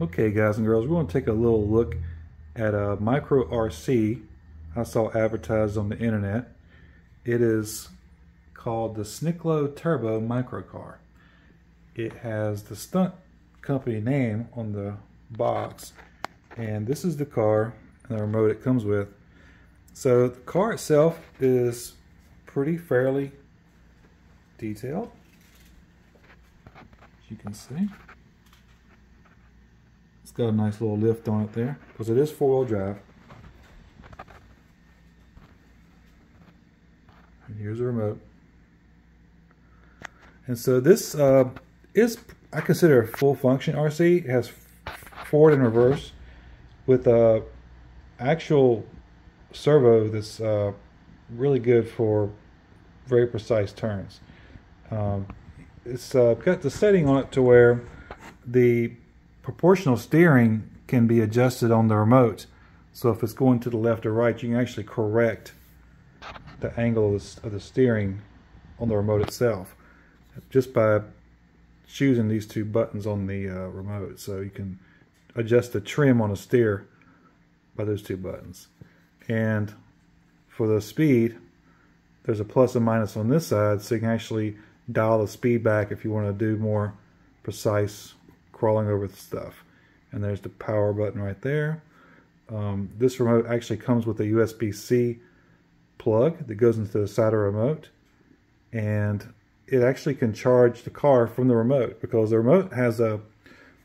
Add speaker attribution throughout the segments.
Speaker 1: Okay guys and girls, we're going to take a little look at a micro RC I saw advertised on the internet. It is called the Sniclo Turbo Microcar. It has the stunt company name on the box, and this is the car and the remote it comes with. So the car itself is fairly detailed, as you can see. It's got a nice little lift on it there because it is four-wheel drive. And here's the remote. And so this is, I consider, a full function RC. It has forward and reverse with a actual servo that's really good for very precise turns. It's got the setting on it to where the proportional steering can be adjusted on the remote. So if it's going to the left or right, you can actually correct the angle of the steering on the remote itself just by choosing these two buttons on the remote. So you can adjust the trim on a steer by those two buttons. And for the speed, there's a plus and minus on this side, so you can actually dial the speed back if you want to do more precise crawling over the stuff. And there's the power button right there. This remote actually comes with a USB-C plug that goes into the side of the remote, and it actually can charge the car from the remote because the remote has a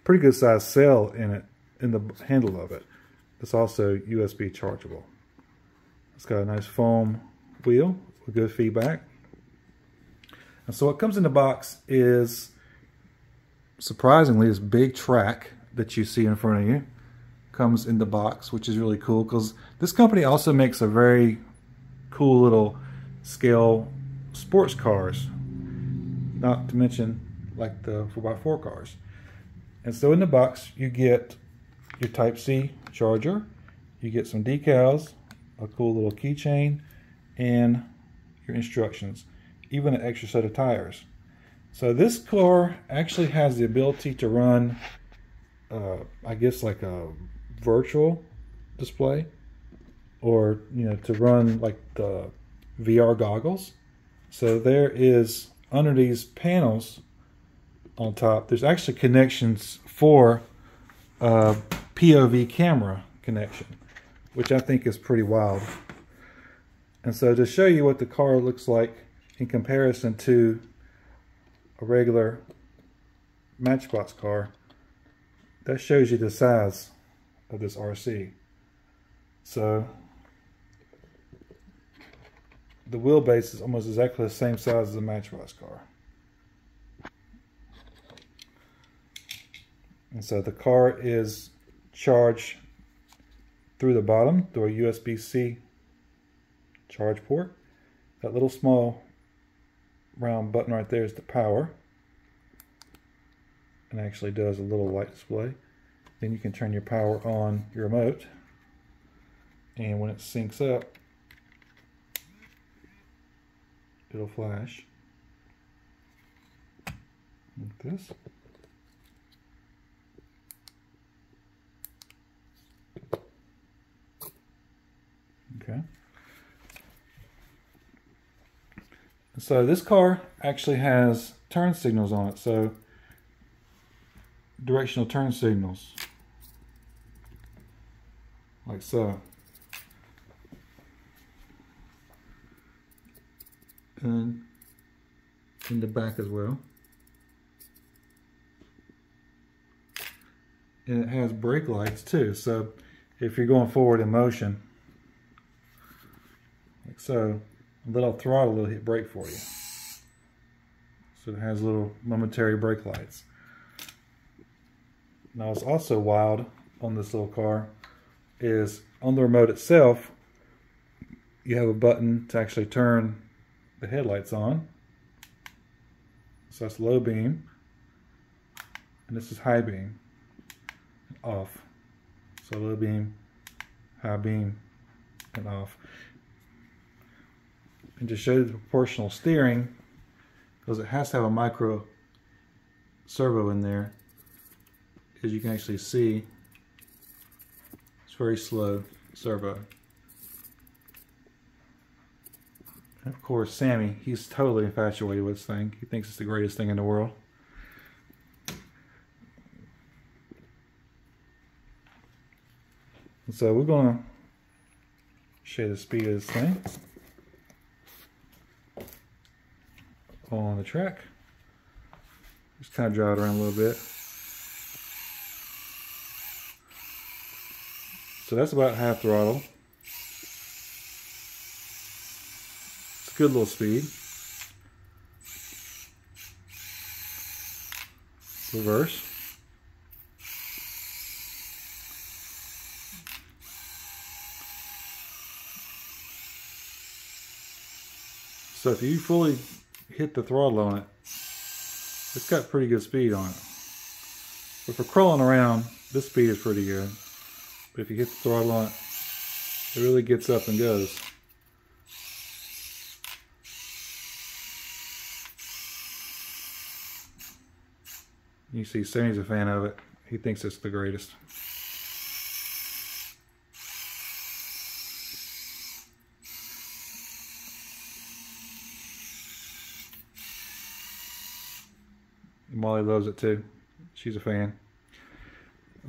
Speaker 1: pretty good sized cell in it, in the handle of it. It's also USB chargeable. It's got a nice foam wheel with good feedback. And so what comes in the box is, surprisingly, this big track that you see in front of you comes in the box, which is really cool because this company also makes a very cool little scale sports cars, not to mention like the 4x4 cars. And so in the box you get your Type-C charger, you get some decals, a cool little keychain, and your instructions, even an extra set of tires. So this car actually has the ability to run I guess like a virtual display, or to run like the VR goggles. So there is, under these panels on top, there's actually connections for POV camera connection, which I think is pretty wild. And so to show you what the car looks like in comparison to a regular Matchbox car, that shows you the size of this RC. So the wheelbase is almost exactly the same size as a Matchbox car. And so the car is charged through the bottom through a USB-C charge port. That little small round button right there is the power, and actually does a little light display. Then you can turn your power on your remote, and when it syncs up, it'll flash like this. Okay. So this car actually has turn signals on it. So directional turn signals, like so. And in the back as well. And it has brake lights too, so if you're going forward in motion, like so, a little throttle will hit brake for you. So it has little momentary brake lights. Now what's also wild on this little car is on the remote itself, you have a button to actually turn the headlights on. So that's low beam, and this is high beam, off. So low beam, high beam, and off. And to show you the proportional steering, because it has to have a micro servo in there, as you can actually see, it's very slow servo. And of course, Sammy, he's totally infatuated with this thing. He thinks it's the greatest thing in the world. And so we're going to show you the speed of this thing on the track. Just kind of drive it around a little bit. So that's about half throttle. It's a good little speed. Reverse. So if you fully hit the throttle on it, it's got pretty good speed on it. But for crawling around, this speed is pretty good. But if you hit the throttle on it, it really gets up and goes. You see Sammy's a fan of it. He thinks it's the greatest. Molly loves it too. She's a fan.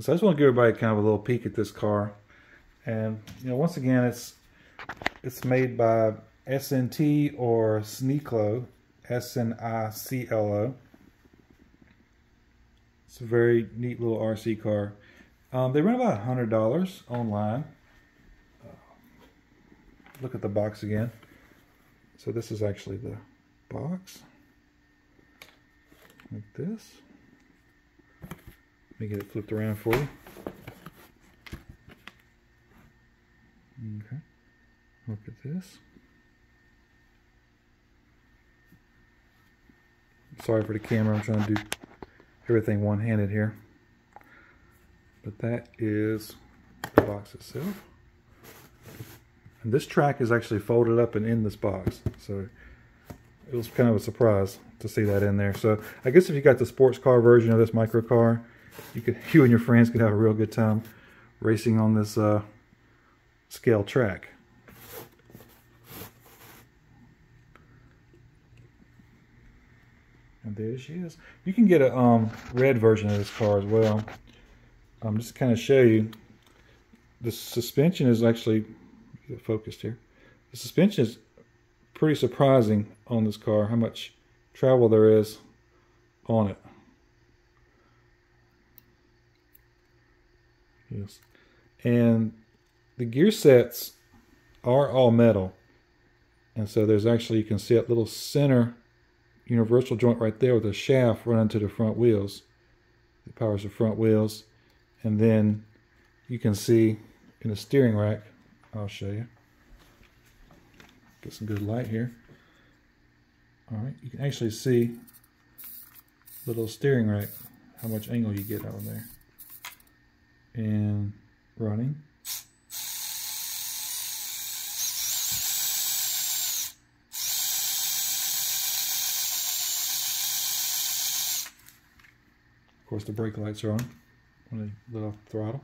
Speaker 1: So I just want to give everybody kind of a little peek at this car. And you know, once again, it's made by SNT or Sniclo, S-N-I-C-L-O. It's a very neat little RC car. They run about $100 online. Look at the box again. So this is actually the box. Like this. Let me get it flipped around for you. Okay. Look at this. Sorry for the camera, I'm trying to do everything one-handed here. But that is the box itself. And this track is actually folded up and in this box. So it was kind of a surprise to see that in there. So I guess if you got the sports car version of this micro car, you and your friends could have a real good time racing on this scale track. And there she is. You can get a red version of this car as well. Just to kind of show you, the suspension is actually, get it focused here. The suspension is pretty surprising on this car, how much travel there is on it. Yes. And the gear sets are all metal. And so there's actually, you can see that little center universal joint right there with a shaft running to the front wheels. It powers the front wheels. And then you can see in the steering rack, I'll show you. Get some good light here. Alright, you can actually see the little steering rack, how much angle you get on there. And running. Of course, the brake lights are on when they let off the throttle.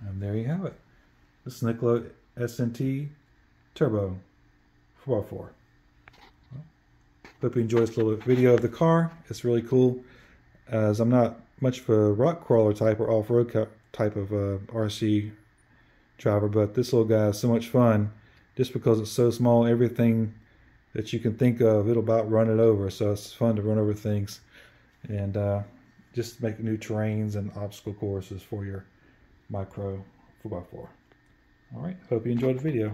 Speaker 1: And there you have it. The Sniclo SNT Turbo 4x4. Well, hope you enjoyed this little video of the car. It's really cool. As I'm not much of a rock crawler type or off-road type of RC driver, but this little guy is so much fun just because it's so small. Everything that you can think of, it'll about run it over. So it's fun to run over things and just make new terrains and obstacle courses for your micro 4x4. All right, hope you enjoyed the video.